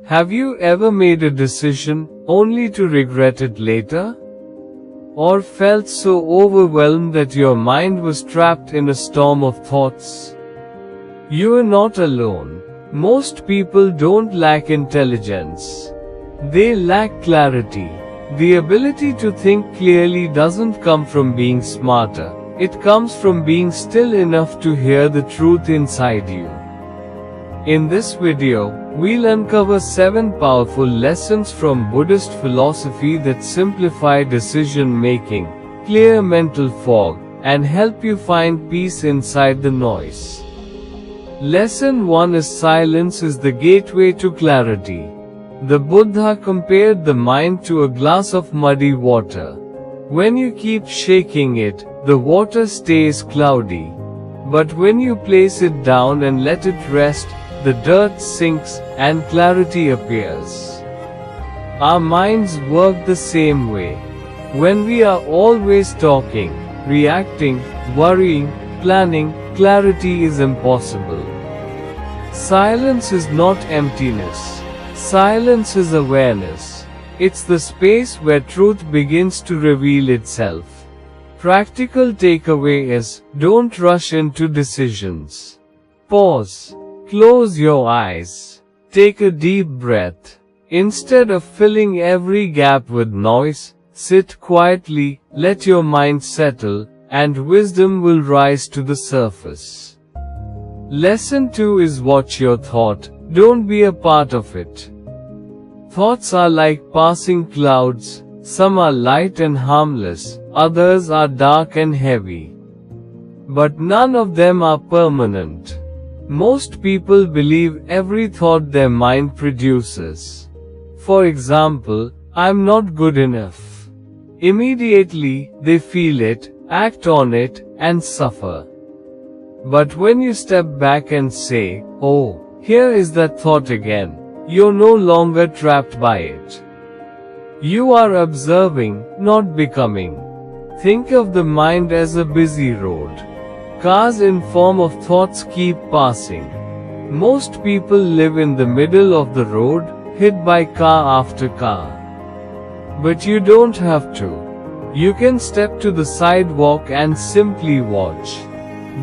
Have you ever made a decision only to regret it later? Or felt so overwhelmed that your mind was trapped in a storm of thoughts? You are not alone. Most people don't lack intelligence. They lack clarity. The ability to think clearly doesn't come from being smarter. It comes from being still enough to hear the truth inside you. In this video, we'll uncover 7 powerful lessons from Buddhist philosophy that simplify decision-making, clear mental fog, and help you find peace inside the noise. Lesson 1 is silence is the gateway to clarity. The Buddha compared the mind to a glass of muddy water. When you keep shaking it, the water stays cloudy. But when you place it down and let it rest, the dirt sinks, and clarity appears. Our minds work the same way. When we are always talking, reacting, worrying, planning, clarity is impossible. Silence is not emptiness. Silence is awareness. It's the space where truth begins to reveal itself. Practical takeaway is, don't rush into decisions. Pause. Close your eyes. Take a deep breath. Instead of filling every gap with noise, sit quietly, let your mind settle, and wisdom will rise to the surface. Lesson 2 is watch your thought, don't be a part of it. Thoughts are like passing clouds, some are light and harmless, others are dark and heavy. But none of them are permanent. Most people believe every thought their mind produces. For example, I'm not good enough. Immediately, they feel it, act on it, and suffer. But when you step back and say, oh, here is that thought again, you're no longer trapped by it. You are observing, not becoming. Think of the mind as a busy road. Cars in form of thoughts keep passing. Most people live in the middle of the road, hit by car after car. But you don't have to. You can step to the sidewalk and simply watch.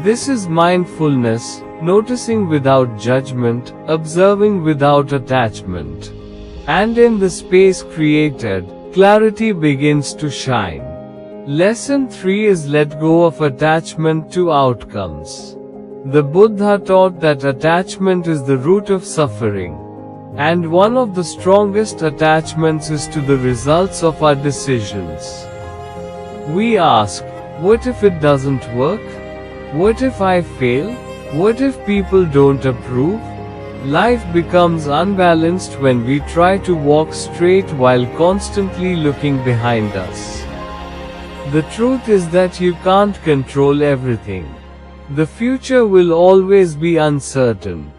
This is mindfulness, noticing without judgment, observing without attachment. And in the space created, clarity begins to shine. Lesson 3 is let go of attachment to outcomes. The Buddha taught that attachment is the root of suffering. And one of the strongest attachments is to the results of our decisions. We ask, what if it doesn't work? What if I fail? What if people don't approve? Life becomes unbalanced when we try to walk straight while constantly looking behind us. The truth is that you can't control everything. The future will always be uncertain.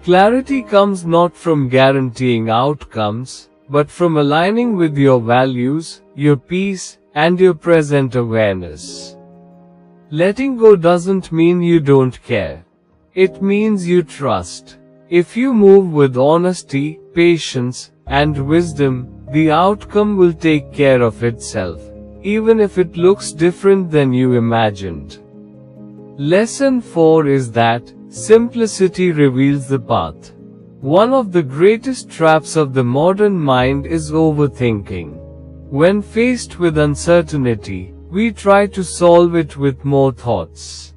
Clarity comes not from guaranteeing outcomes, but from aligning with your values, your peace, and your present awareness. Letting go doesn't mean you don't care. It means you trust. If you move with honesty, patience, and wisdom, the outcome will take care of itself, even if it looks different than you imagined. Lesson 4 is that simplicity reveals the path. One of the greatest traps of the modern mind is overthinking. When faced with uncertainty, we try to solve it with more thoughts.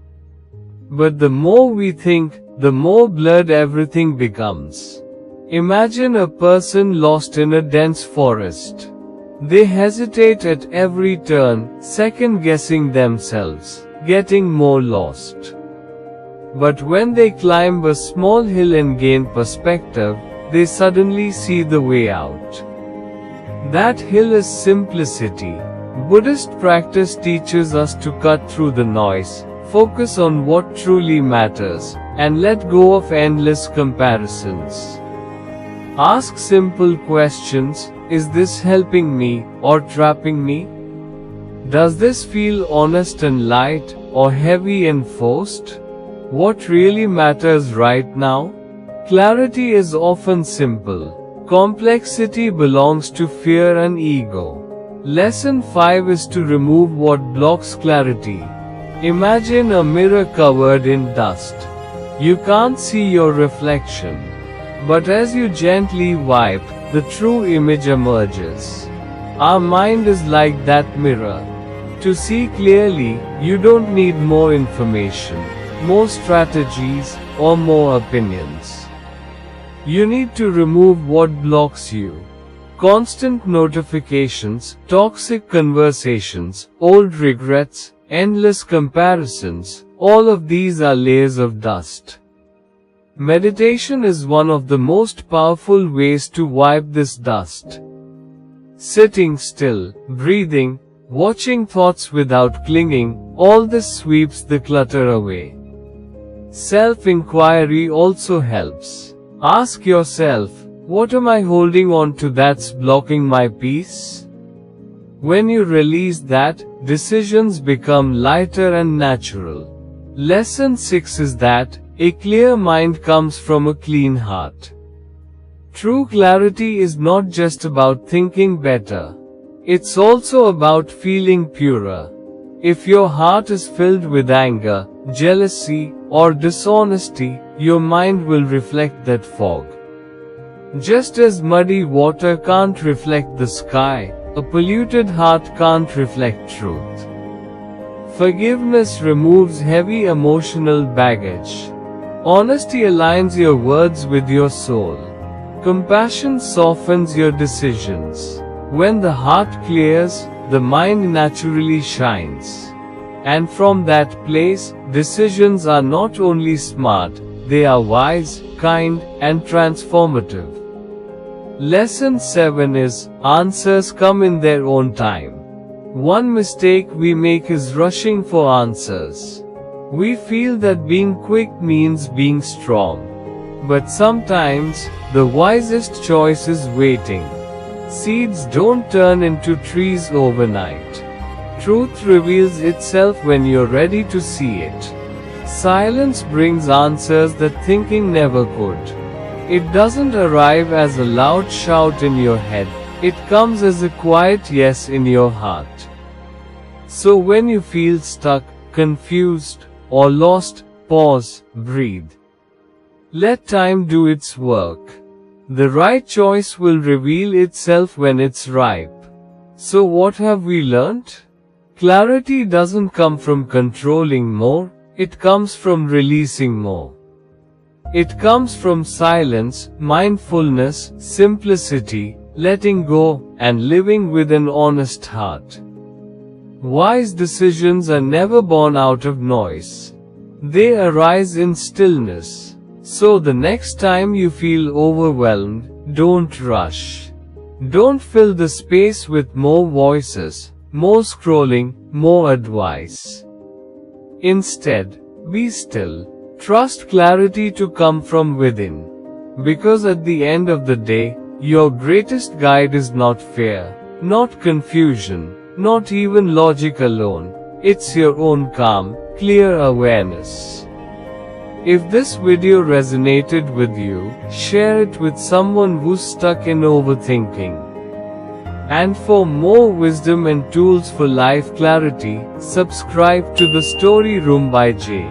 But the more we think, the more blurred everything becomes. Imagine a person lost in a dense forest. They hesitate at every turn, second-guessing themselves, getting more lost. But when they climb a small hill and gain perspective, they suddenly see the way out. That hill is simplicity. Buddhist practice teaches us to cut through the noise, focus on what truly matters, and let go of endless comparisons. Ask simple questions. Is this helping me, or trapping me? Does this feel honest and light, or heavy and forced? What really matters right now? Clarity is often simple. Complexity belongs to fear and ego. Lesson 5 is to remove what blocks clarity. Imagine a mirror covered in dust. You can't see your reflection. But as you gently wipe, the true image emerges. Our mind is like that mirror. To see clearly, you don't need more information, more strategies, or more opinions. You need to remove what blocks you. Constant notifications, toxic conversations, old regrets, endless comparisons, all of these are layers of dust. Meditation is one of the most powerful ways to wipe this dust. Sitting still, breathing, watching thoughts without clinging, all this sweeps the clutter away. Self-inquiry also helps. Ask yourself, what am I holding on to that's blocking my peace? When you release that, decisions become lighter and natural. Lesson 6 is that, a clear mind comes from a clean heart. True clarity is not just about thinking better. It's also about feeling purer. If your heart is filled with anger, jealousy, or dishonesty, your mind will reflect that fog. Just as muddy water can't reflect the sky, a polluted heart can't reflect truth. Forgiveness removes heavy emotional baggage. Honesty aligns your words with your soul. Compassion softens your decisions. When the heart clears, the mind naturally shines. And from that place, decisions are not only smart, they are wise, kind, and transformative. Lesson 7 is, answers come in their own time. One mistake we make is rushing for answers. We feel that being quick means being strong. But sometimes, the wisest choice is waiting. Seeds don't turn into trees overnight. Truth reveals itself when you're ready to see it. Silence brings answers that thinking never could. It doesn't arrive as a loud shout in your head, it comes as a quiet yes in your heart. So when you feel stuck, confused, or lost, pause, breathe. Let time do its work. The right choice will reveal itself when it's ripe. So what have we learnt? Clarity doesn't come from controlling more, it comes from releasing more. It comes from silence, mindfulness, simplicity, letting go, and living with an honest heart. Wise decisions are never born out of noise. They arise in stillness. So the next time you feel overwhelmed, don't rush. Don't fill the space with more voices, more scrolling, more advice. Instead, be still. Trust clarity to come from within. Because at the end of the day, your greatest guide is not fear, not confusion, not even logic alone. It's your own calm, clear awareness. If this video resonated with you, share it with someone who's stuck in overthinking. And for more wisdom and tools for life clarity, subscribe to the Story Room by Jay.